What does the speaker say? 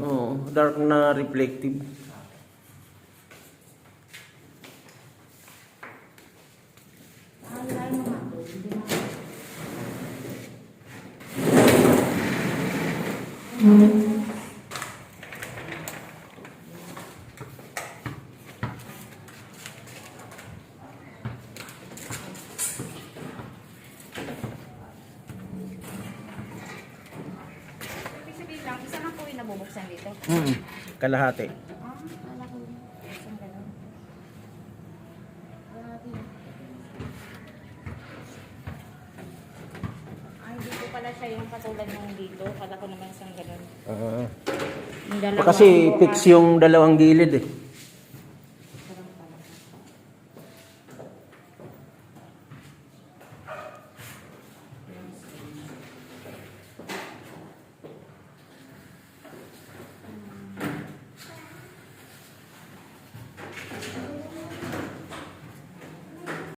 Oo, dark na reflective. Ibig sabihin lang, isa lang po yung nabubuksan dito. Kalahati. Kala ko isang ganun. Hindi po pala siya yung katulad ng dito. Kala ko naman isang ganun. Yung dalawa Kasi bukas. fix yung dalawang gilid eh.